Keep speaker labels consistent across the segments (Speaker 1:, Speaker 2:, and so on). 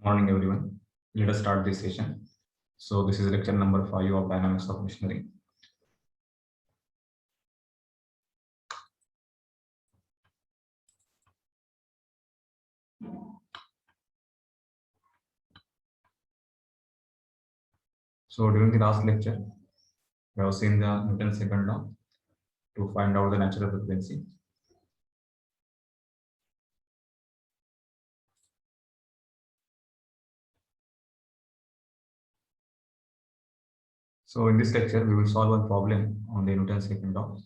Speaker 1: Morning, everyone. Let us start this session. So this is lecture number 5 of Dynamics of Machinery. So during the last lecture, we have seen the Newton's second law to find out the natural frequency. So in this lecture, we will solve one problem on the Newton's second law.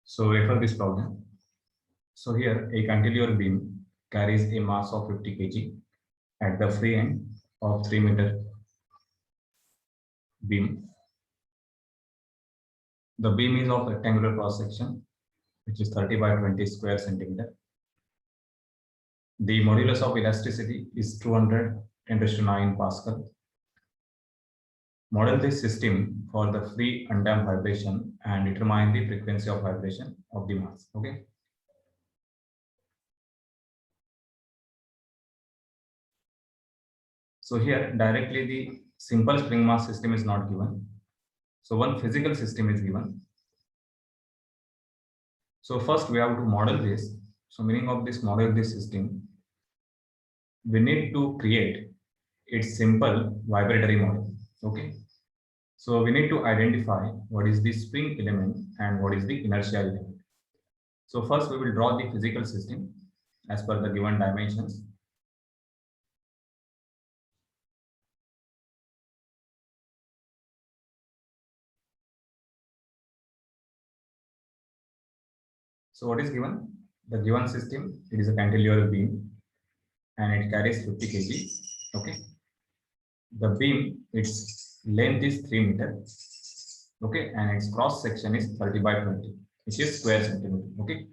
Speaker 1: So refer this problem. So here a cantilever beam carries a mass of 50 kg at the free end of 3-meter beam. The beam is of rectangular cross section, which is 30 by 20 square centimeter. The modulus of elasticity is 200 × 9 Pascal. Model this system for the free undamped vibration and determine the frequency of vibration of the mass. Okay. So here directly the simple spring mass system is not given. So one physical system is given. So first we have to model this. So meaning of this model this system, we need to create its simple vibratory model. Okay. So we need to identify what is the spring element and what is the inertia element. So first we will draw the physical system as per the given dimensions. So what is given? The given system, it is a cantilever beam and it carries 50 kg. Okay. The beam, its length is 3 meters. Okay. And its cross section is 30 by 20, which is square centimeter. Okay.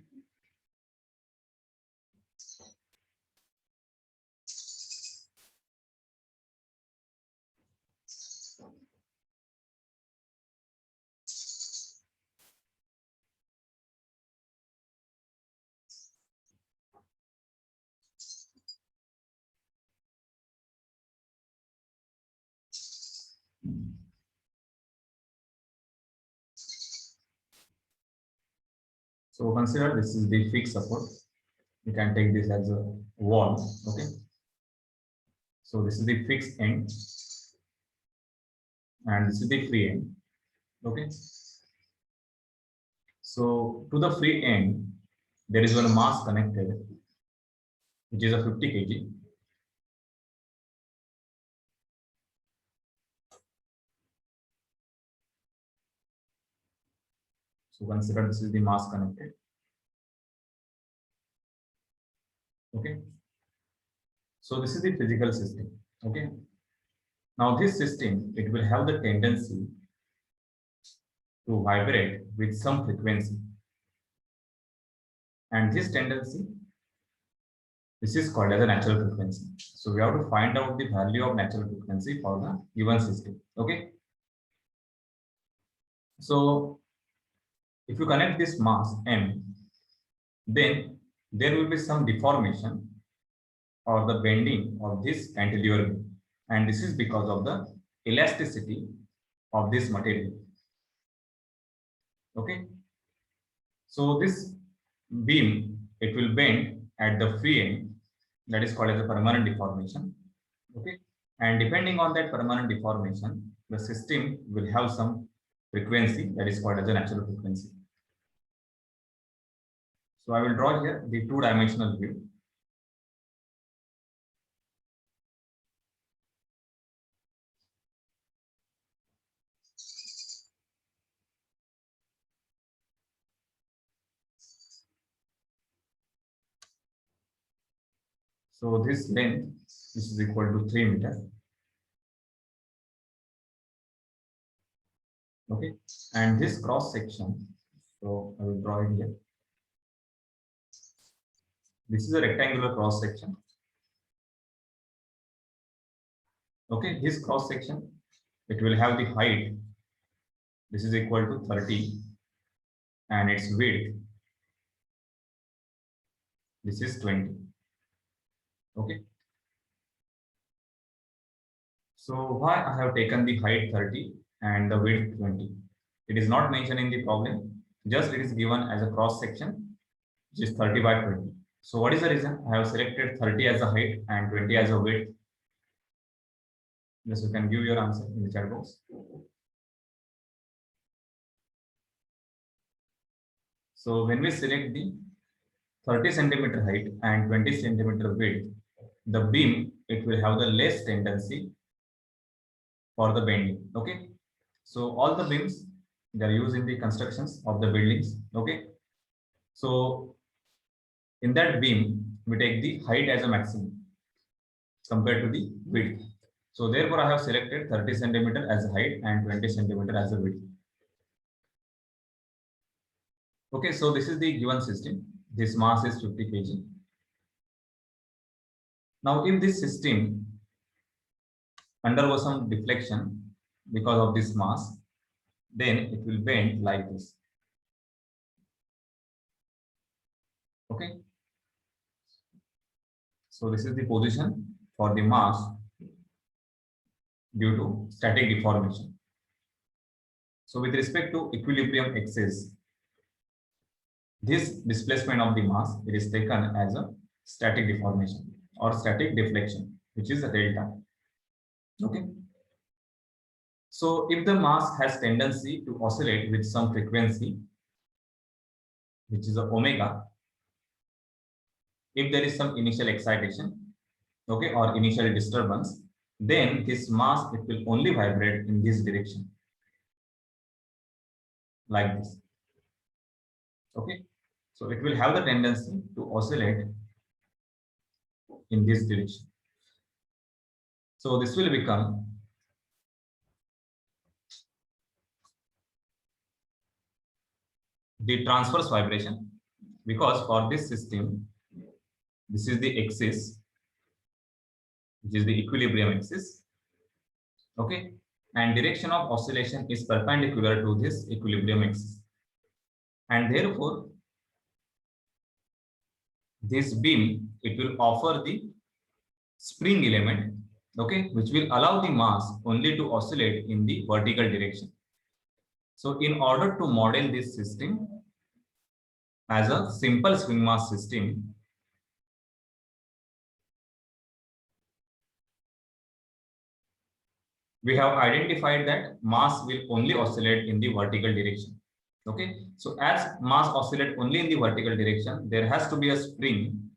Speaker 1: So consider this is the fixed support. You can take this as a wall. Okay. So this is the fixed end and this is the free end. Okay. So to the free end, there is one mass connected, which is a 50 kg. So consider this is the mass connected. Okay. So this is the physical system. Okay. Now this system, it will have the tendency to vibrate with some frequency. And this tendency, this is called as a natural frequency. So we have to find out the value of natural frequency for the given system. Okay. So if you connect this mass M, then there will be some deformation or the bending of this cantilever beam. And this is because of the elasticity of this material. Okay. So this beam, it will bend at the free end, that is called as a permanent deformation. Okay. And depending on that permanent deformation, the system will have some frequency that is called as a natural frequency. So I will draw here the two-dimensional view. So this length, this is equal to 3 meters. Okay. And this cross section, so I will draw it here. This is a rectangular cross section. Okay. This cross section, it will have the height This is equal to 30 and its width, this is 20. Okay. So why I have taken the height 30 and the width 20? It is not mentioned in the problem, just it is given as a cross section, which is 30 by 20. So what is the reason? I have selected 30 as a height and 20 as a width. Yes, you can give your answer in the chat box. So when we select the 30 centimeter height and 20 centimeter width, the beam, it will have the less tendency for the bending. Okay. So all the beams, they are used in the constructions of the buildings. Okay. So in that beam, we take the height as a maximum compared to the width. So therefore, I have selected 30 centimeter as a height and 20 centimeter as a width. Okay, so this is the given system. This mass is 50 kg. Now, if this system undergoes some deflection because of this mass, then it will bend like this. Okay. So this is the position for the mass due to static deformation. So with respect to equilibrium axis, this displacement of the mass, it is taken as a static deformation or static deflection, which is a delta. Okay. So if the mass has tendency to oscillate with some frequency, which is a omega, if there is some initial excitation, okay, or initial disturbance, then this mass, it will only vibrate in this direction, like this. Okay. So it will have the tendency to oscillate in this direction. So this will become the transverse vibration, because for this system, this is the axis, which is the equilibrium axis. Okay. And direction of oscillation is perpendicular to this equilibrium axis. And therefore, this beam, it will offer the spring element, okay, which will allow the mass only to oscillate in the vertical direction. So in order to model this system as a simple swing mass system, we have identified that mass will only oscillate in the vertical direction. Okay, so as mass oscillate only in the vertical direction, there has to be a spring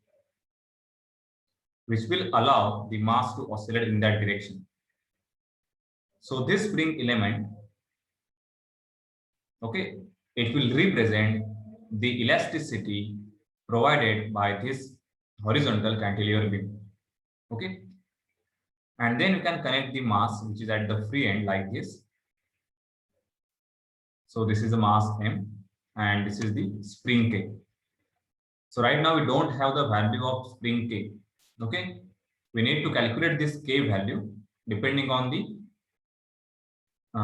Speaker 1: which will allow the mass to oscillate in that direction. So this spring element, okay, it will represent the elasticity provided by this horizontal cantilever beam. Okay, and then you can connect the mass which is at the free end like this. So this is the mass M and this is the spring K. So right now we don't have the value of spring K. Okay, we need to calculate this K value depending on the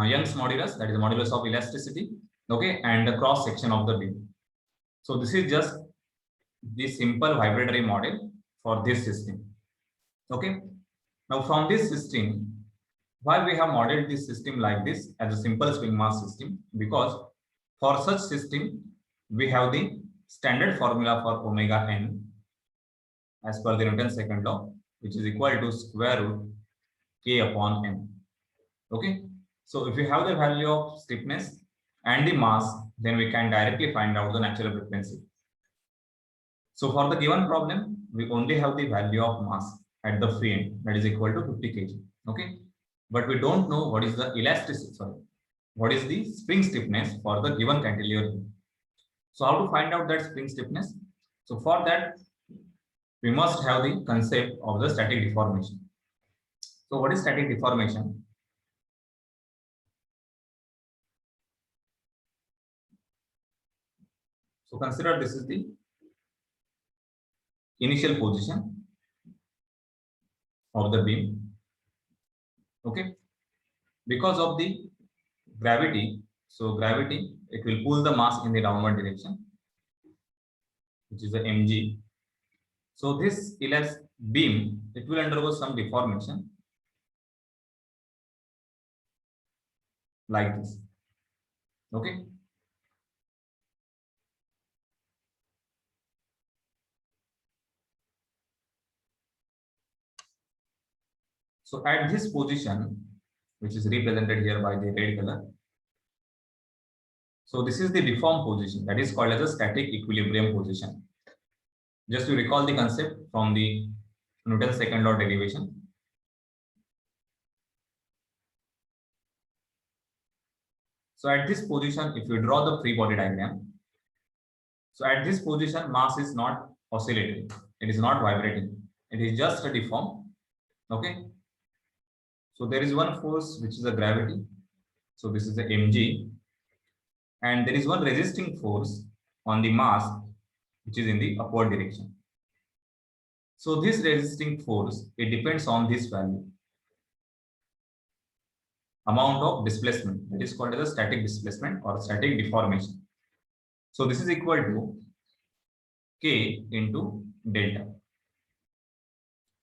Speaker 1: Young's modulus, that is the modulus of elasticity, okay, and the cross section of the beam. So this is just the simple vibratory model for this system. Okay, now from this system, why we have modeled this system like this as a simple swing mass system? Because for such system, we have the standard formula for omega n as per the Newton's second law, which is equal to square root K upon m. Okay, so if we have the value of stiffness and the mass, then we can directly find out the natural frequency. So for the given problem, we only have the value of mass at the free end, that is equal to 50 kg. Okay, but we don't know what is the elasticity, what is the spring stiffness for the given cantilever beam. So how to find out that spring stiffness? So for that, we must have the concept of the static deformation. So what is static deformation? So consider this is the initial position of the beam. Okay, because of the gravity, So gravity, it will pull the mass in the downward direction, which is the mg. So this ellipse beam, it will undergo some deformation like this. Okay. So at this position, which is represented here by the red color, so this is the deformed position, that is called as a static equilibrium position. Just to recall the concept from the Newton's second law derivation. So at this position, if you draw the free body diagram, so at this position, mass is not oscillating, it is not vibrating, it is just a deformed. Okay. So there is one force which is the gravity. So this is the mg, and there is one resisting force on the mass which is in the upward direction. So this resisting force, it depends on this value, amount of displacement, that is called as a static displacement or static deformation. So this is equal to K into delta.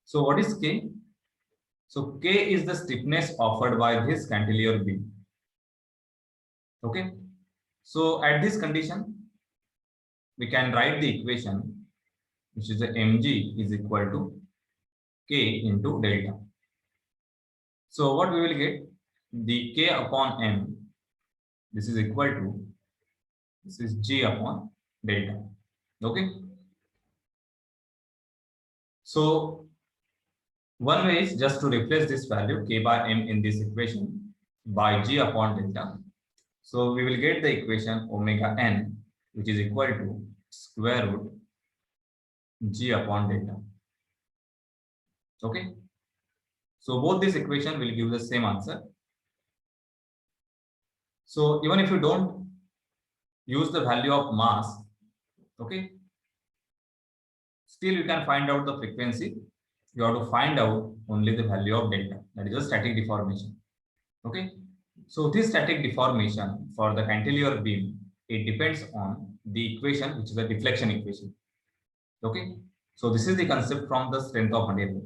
Speaker 1: So what is K? So K is the stiffness offered by this cantilever beam. Okay. So at this condition, we can write the equation, which is the mg is equal to K into delta. So what we will get? The K upon m, this is equal to, this is G upon delta. Okay. So one way is just to replace this value K by m in this equation by G upon delta. So we will get the equation omega n, which is equal to square root G upon delta. Okay. So both this equation will give the same answer. So even if you don't use the value of mass, okay, still you can find out the frequency. You have to find out only the value of delta, that is a static deformation. Okay. So this static deformation for the cantilever beam, it depends on the equation, which is the deflection equation. Okay. So this is the concept from the strength of material.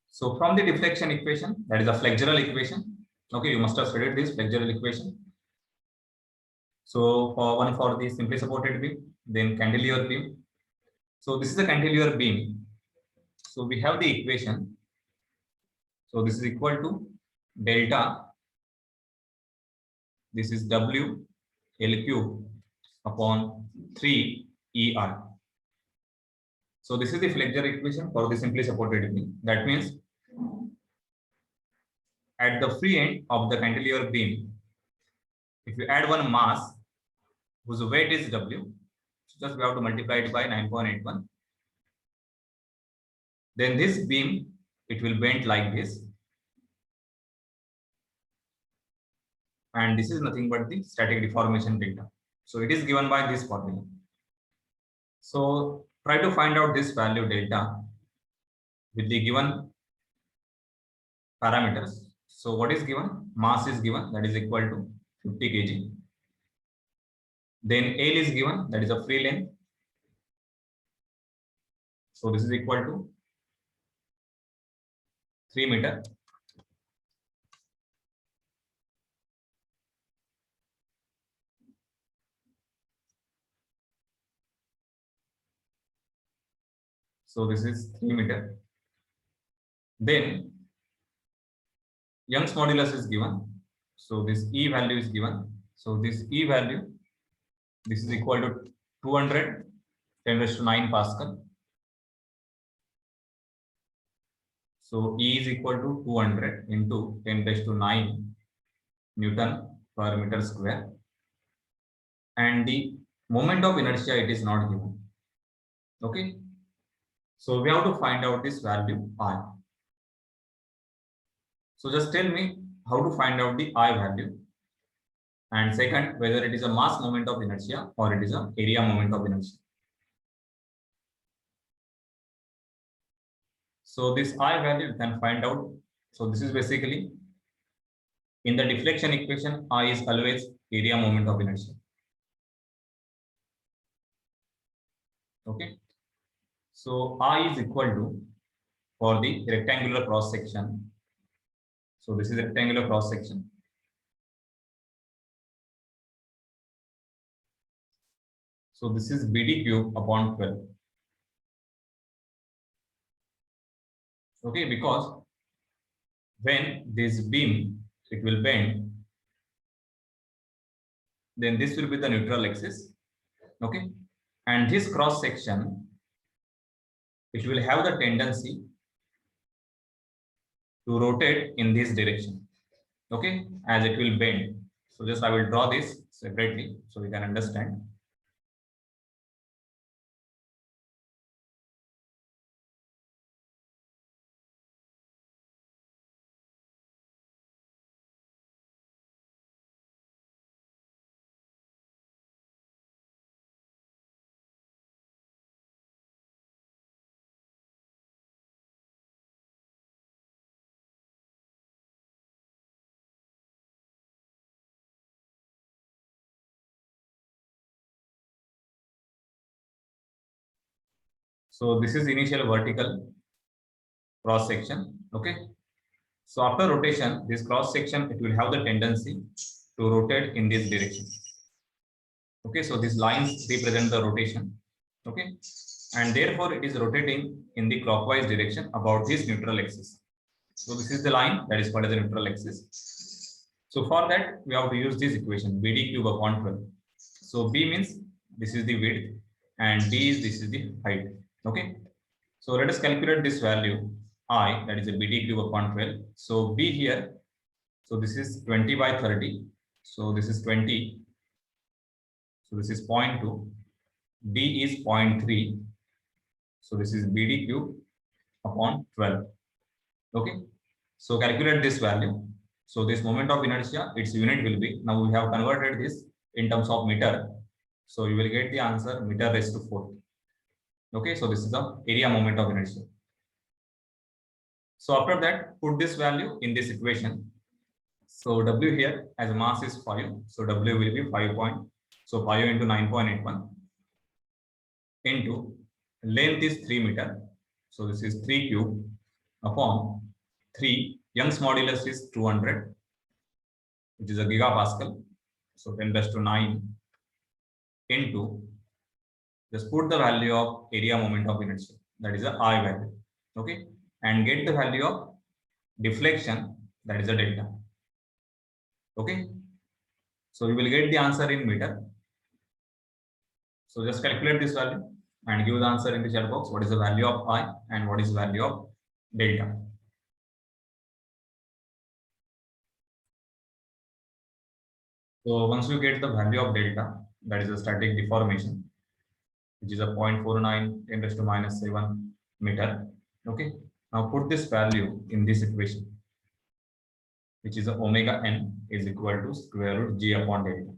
Speaker 1: So from the deflection equation, that is a flexural equation. Okay, you must have studied this flexural equation. So for one for the simply supported beam, then cantilever beam. So this is the cantilever beam. So we have the equation. So this is equal to delta. This is W L cube upon 3 ER. So this is the flexural equation for the simply supported beam. That means at the free end of the cantilever beam, if you add one mass whose weight is W, so just we have to multiply it by 9.81. Then this beam, it will bend like this. And this is nothing but the static deformation delta. So it is given by this formula. So try to find out this value delta with the given parameters. So what is given? Mass is given, that is equal to 50 kg. Then L is given, that is a free length. So this is equal to 3 meter. So this is 3 meter. Then Young's modulus is given. So this E value is given. So this E value, this is equal to 200 10⁹ Pascal. So E is equal to 200 into 10⁹ Newton per meter square. And the moment of inertia, it is not given. Okay. So we have to find out this value I. So just tell me how to find out the I value. And second, whether it is a mass moment of inertia or it is an area moment of inertia. So this I value you can find out So this is basically in the deflection equation, I is always area moment of inertia. Okay. So I is equal to, for the rectangular cross section. So this is rectangular cross section. So this is BD cube upon 12. Okay, because when this beam, it will bend, then this will be the neutral axis. Okay, and this cross section, it will have the tendency to rotate in this direction. Okay, as it will bend. So just I will draw this separately so we can understand. So this is initial vertical cross section. Okay. So after rotation, this cross section, it will have the tendency to rotate in this direction. Okay. So these lines represent the rotation. Okay. And therefore it is rotating in the clockwise direction about this neutral axis. So this is the line that is called as the neutral axis. So for that, we have to use this equation, BD cube upon 12. So B means this is the width and D is this is the height. Okay. So let us calculate this value I, that is a BD cube upon 12. So B here, so this is 20 by 30. So this is 20. So this is 0.2. D is 0.3. So this is BD cube upon 12. Okay. So calculate this value. So this moment of inertia, its unit will be, now we have converted this in terms of meter. So you will get the answer meter raised to 4. Okay, so this is the area moment of inertia. So after that, put this value in this equation. So W here as mass is 5. So W will be 5 point. So 5 into 9.81 into length is 3 meter. So this is 3 cube upon 3. Young's modulus is 200, which is a gigapascal. So 10 raised to 9 into, just put the value of area moment of inertia, that is a I value. Okay, and get the value of deflection, that is a delta. Okay, so you will get the answer in meter. So just calculate this value and give the answer in the chat box. What is the value of I and what is the value of delta? So once you get the value of delta, that is a static deformation, which is a 0.49 10 raised to minus 7 meter. Okay, now put this value in this equation, which is a omega n is equal to square root g upon delta.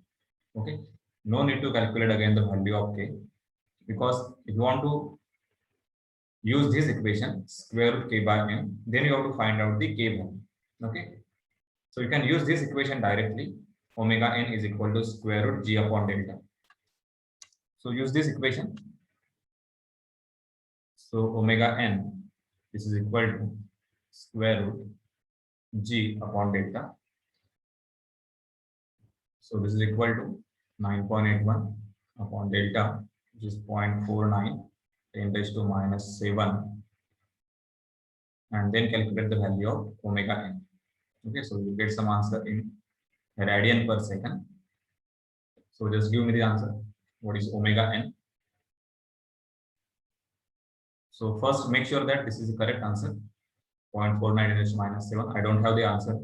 Speaker 1: Okay, no need to calculate again the value of k, because if you want to use this equation square root k by n, then you have to find out the k value. Okay, so you can use this equation directly. Omega n is equal to square root g upon delta. So use this equation. So omega n, this is equal to square root g upon delta. So this is equal to 9.81 upon delta, which is 0.49 10 raised to minus 7, and then calculate the value of omega n. Okay, so you get some answer in radian per second. So just give me the answer. What is omega n? So first make sure that this is the correct answer. 0.49 raised to minus 7. I don't have the answer.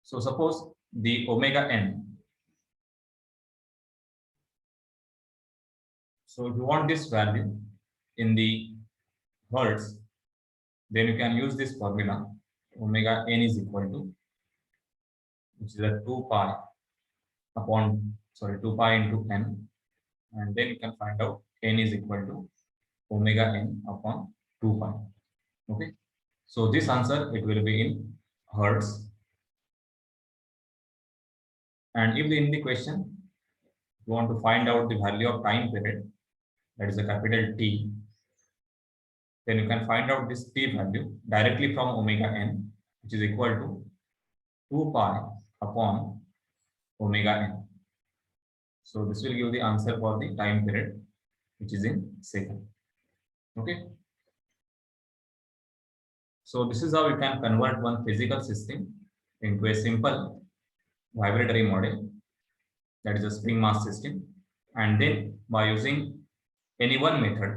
Speaker 1: So suppose the omega n. So if you want this value in the hertz, then you can use this formula. Omega n is equal to, which is a 2 pi upon sorry, 2 pi into n, and then you can find out n is equal to omega n upon 2 pi. Okay, so this answer, it will be in hertz. And if in the question you want to find out the value of time period, that is a capital T, then you can find out this T value directly from omega n, which is equal to 2 pi upon omega n. So this will give the answer for the time period, which is in second. Okay. So this is how you can convert one physical system into a simple vibratory model, that is a spring mass system. And then by using any one method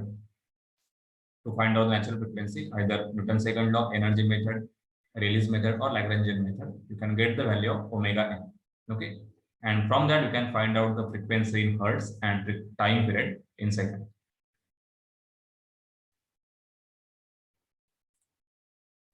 Speaker 1: to find out the natural frequency, either Newton's second law, energy method, Rayleigh's method, or Lagrangian method, you can get the value of omega n. Okay, and from that you can find out the frequency in hertz and time period in second.